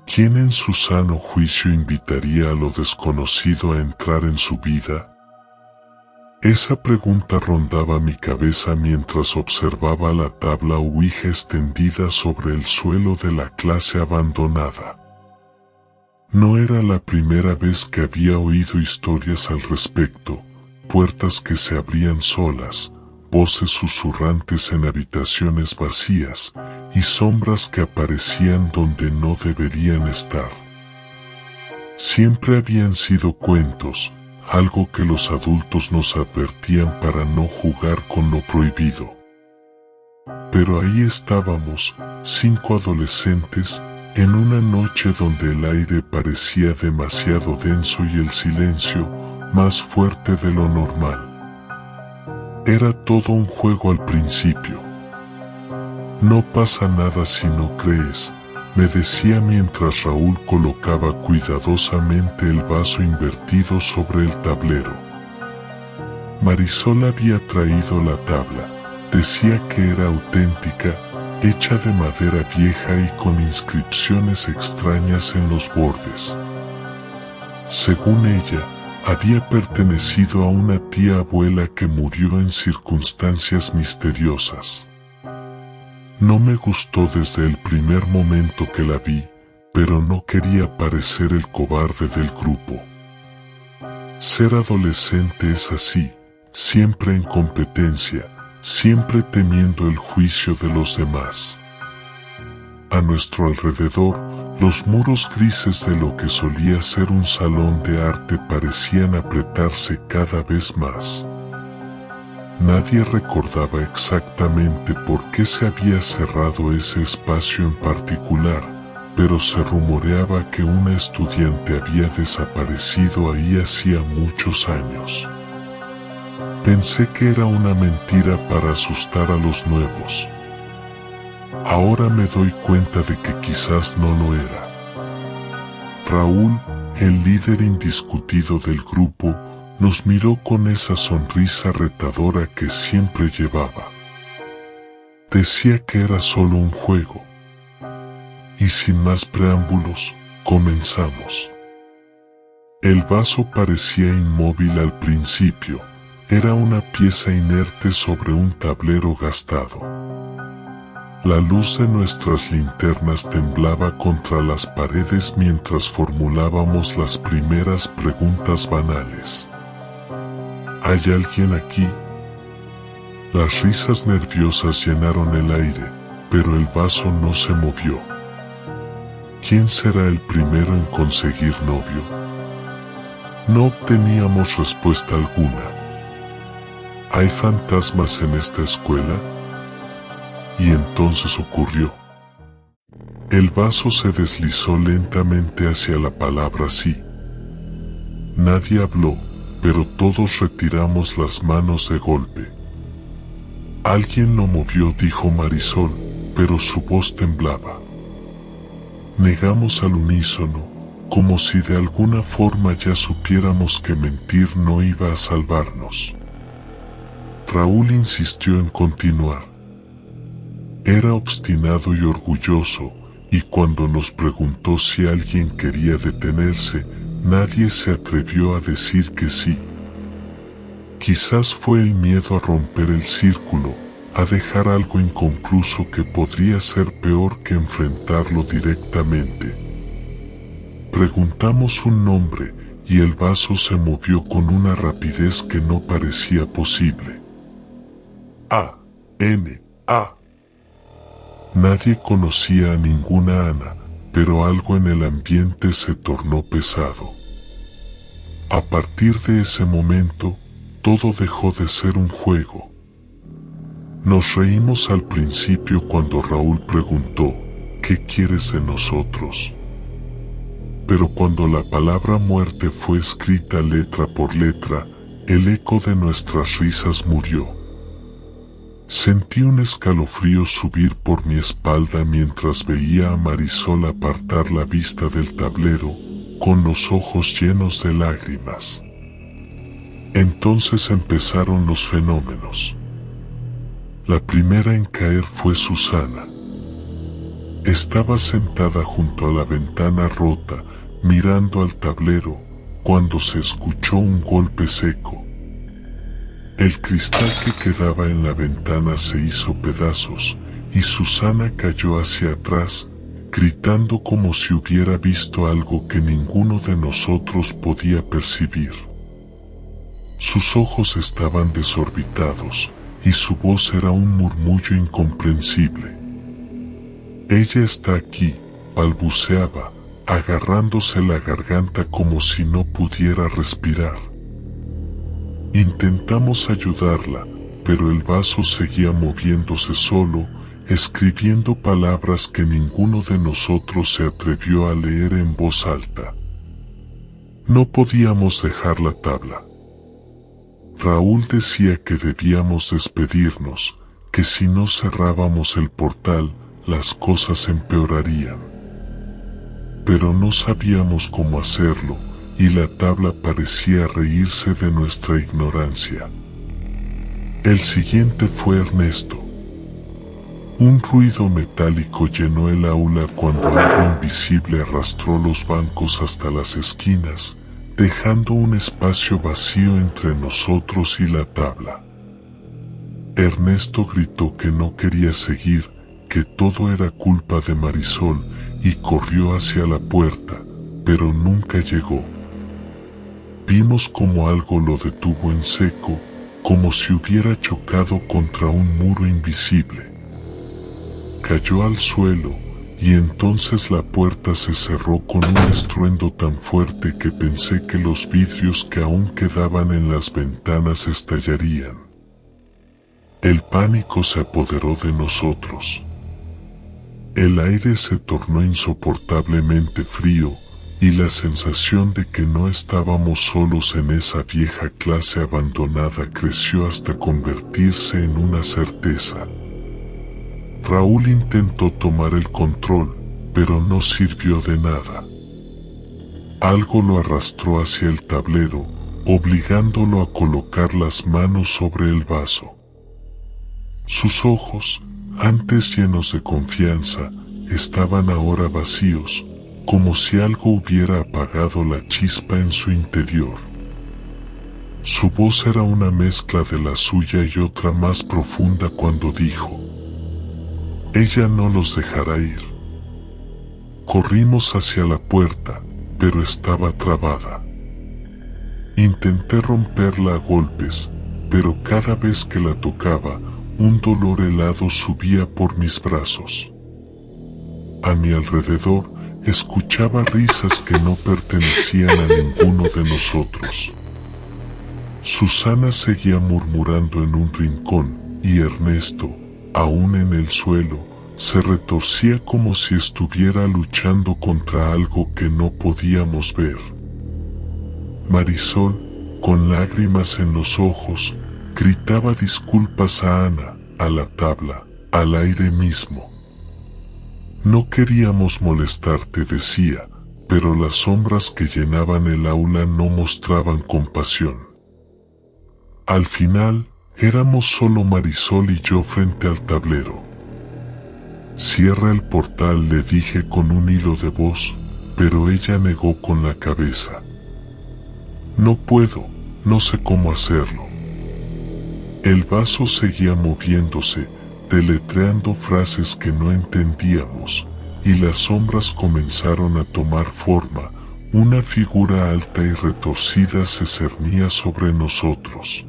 ¿Quién en su sano juicio invitaría a lo desconocido a entrar en su vida? Esa pregunta rondaba mi cabeza mientras observaba la tabla Ouija extendida sobre el suelo de la clase abandonada. No era la primera vez que había oído historias al respecto, puertas que se abrían solas, voces susurrantes en habitaciones vacías y sombras que aparecían donde no deberían estar. Siempre habían sido cuentos, algo que los adultos nos advertían para no jugar con lo prohibido. Pero ahí estábamos, 5 adolescentes, en una noche donde el aire parecía demasiado denso y el silencio más fuerte de lo normal. Era todo un juego al principio. No pasa nada si no crees, me decía mientras Raúl colocaba cuidadosamente el vaso invertido sobre el tablero. Marisol había traído la tabla, decía que era auténtica, hecha de madera vieja y con inscripciones extrañas en los bordes. Según ella, había pertenecido a una tía abuela que murió en circunstancias misteriosas. No me gustó desde el primer momento que la vi, pero no quería parecer el cobarde del grupo. Ser adolescente es así, siempre en competencia, siempre temiendo el juicio de los demás. A nuestro alrededor, los muros grises de lo que solía ser un salón de arte parecían apretarse cada vez más. Nadie recordaba exactamente por qué se había cerrado ese espacio en particular, pero se rumoreaba que una estudiante había desaparecido ahí hacía muchos años. Pensé que era una mentira para asustar a los nuevos. Ahora me doy cuenta de que quizás no lo era. Raúl, el líder indiscutido del grupo, nos miró con esa sonrisa retadora que siempre llevaba. Decía que era solo un juego. Y sin más preámbulos, comenzamos. El vaso parecía inmóvil al principio, era una pieza inerte sobre un tablero gastado. La luz de nuestras linternas temblaba contra las paredes mientras formulábamos las primeras preguntas banales. ¿Hay alguien aquí? Las risas nerviosas llenaron el aire, pero el vaso no se movió. ¿Quién será el primero en conseguir novio? No obteníamos respuesta alguna. ¿Hay fantasmas en esta escuela? Y entonces ocurrió. El vaso se deslizó lentamente hacia la palabra sí. Nadie habló, pero todos retiramos las manos de golpe. Alguien lo movió, dijo Marisol, pero su voz temblaba. Negamos al unísono, como si de alguna forma ya supiéramos que mentir no iba a salvarnos. Raúl insistió en continuar. Era obstinado y orgulloso, y cuando nos preguntó si alguien quería detenerse, nadie se atrevió a decir que sí. Quizás fue el miedo a romper el círculo, a dejar algo inconcluso que podría ser peor que enfrentarlo directamente. Preguntamos un nombre, y el vaso se movió con una rapidez que no parecía posible. A-N-A. Nadie conocía a ninguna Ana, pero algo en el ambiente se tornó pesado. A partir de ese momento, todo dejó de ser un juego. Nos reímos al principio cuando Raúl preguntó, ¿qué quieres de nosotros? Pero cuando la palabra muerte fue escrita letra por letra, el eco de nuestras risas murió. Sentí un escalofrío subir por mi espalda mientras veía a Marisol apartar la vista del tablero, con los ojos llenos de lágrimas. Entonces empezaron los fenómenos. La primera en caer fue Susana. Estaba sentada junto a la ventana rota, mirando al tablero, cuando se escuchó un golpe seco. El cristal que quedaba en la ventana se hizo pedazos, y Susana cayó hacia atrás, gritando como si hubiera visto algo que ninguno de nosotros podía percibir. Sus ojos estaban desorbitados, y su voz era un murmullo incomprensible. «Ella está aquí», balbuceaba, agarrándose la garganta como si no pudiera respirar. Intentamos ayudarla, pero el vaso seguía moviéndose solo, escribiendo palabras que ninguno de nosotros se atrevió a leer en voz alta. No podíamos dejar la tabla. Raúl decía que debíamos despedirnos, que si no cerrábamos el portal, las cosas empeorarían. Pero no sabíamos cómo hacerlo, y la tabla parecía reírse de nuestra ignorancia. El siguiente fue Ernesto. Un ruido metálico llenó el aula cuando algo invisible arrastró los bancos hasta las esquinas, dejando un espacio vacío entre nosotros y la tabla. Ernesto gritó que no quería seguir, que todo era culpa de Marisol, y corrió hacia la puerta, pero nunca llegó. Vimos como algo lo detuvo en seco, como si hubiera chocado contra un muro invisible. Cayó al suelo, y entonces la puerta se cerró con un estruendo tan fuerte que pensé que los vidrios que aún quedaban en las ventanas estallarían. El pánico se apoderó de nosotros. El aire se tornó insoportablemente frío, y la sensación de que no estábamos solos en esa vieja clase abandonada creció hasta convertirse en una certeza. Raúl intentó tomar el control, pero no sirvió de nada. Algo lo arrastró hacia el tablero, obligándolo a colocar las manos sobre el vaso. Sus ojos, antes llenos de confianza, estaban ahora vacíos, como si algo hubiera apagado la chispa en su interior. Su voz era una mezcla de la suya y otra más profunda cuando dijo: «Ella no los dejará ir». Corrimos hacia la puerta, pero estaba trabada. Intenté romperla a golpes, pero cada vez que la tocaba, un dolor helado subía por mis brazos. A mi alrededor, escuchaba risas que no pertenecían a ninguno de nosotros. Susana seguía murmurando en un rincón, y Ernesto, aún en el suelo, se retorcía como si estuviera luchando contra algo que no podíamos ver. Marisol, con lágrimas en los ojos, gritaba disculpas a Ana, a la tabla, al aire mismo. No queríamos molestarte, decía, pero las sombras que llenaban el aula no mostraban compasión. Al final, éramos solo Marisol y yo frente al tablero. «Cierra el portal», le dije con un hilo de voz, pero ella negó con la cabeza. «No puedo, no sé cómo hacerlo». El vaso seguía moviéndose, deletreando frases que no entendíamos, y las sombras comenzaron a tomar forma. Una figura alta y retorcida se cernía sobre nosotros.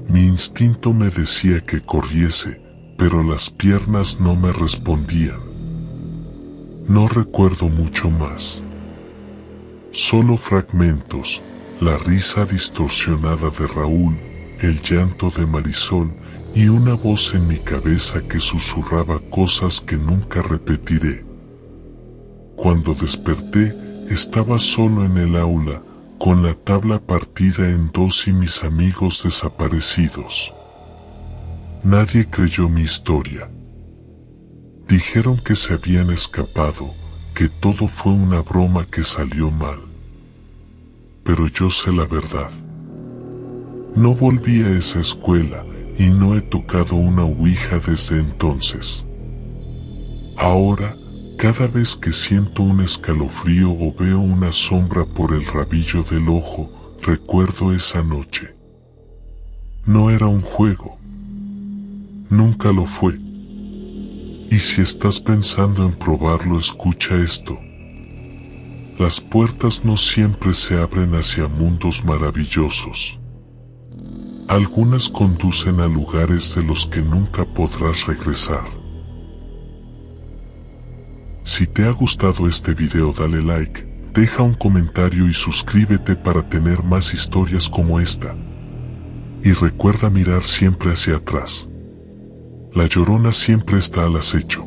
Mi instinto me decía que corriese, pero las piernas no me respondían. No recuerdo mucho más. Solo fragmentos, la risa distorsionada de Raúl, el llanto de Marisol y una voz en mi cabeza que susurraba cosas que nunca repetiré. Cuando desperté, estaba solo en el aula, con la tabla partida en dos y mis amigos desaparecidos. Nadie creyó mi historia. Dijeron que se habían escapado, que todo fue una broma que salió mal. Pero yo sé la verdad. No volví a esa escuela y no he tocado una ouija desde entonces. Ahora, cada vez que siento un escalofrío o veo una sombra por el rabillo del ojo, recuerdo esa noche. No era un juego. Nunca lo fue. Y si estás pensando en probarlo, escucha esto. Las puertas no siempre se abren hacia mundos maravillosos. Algunas conducen a lugares de los que nunca podrás regresar. Si te ha gustado este video, dale like, deja un comentario y suscríbete para tener más historias como esta. Y recuerda mirar siempre hacia atrás. La Llorona siempre está al acecho.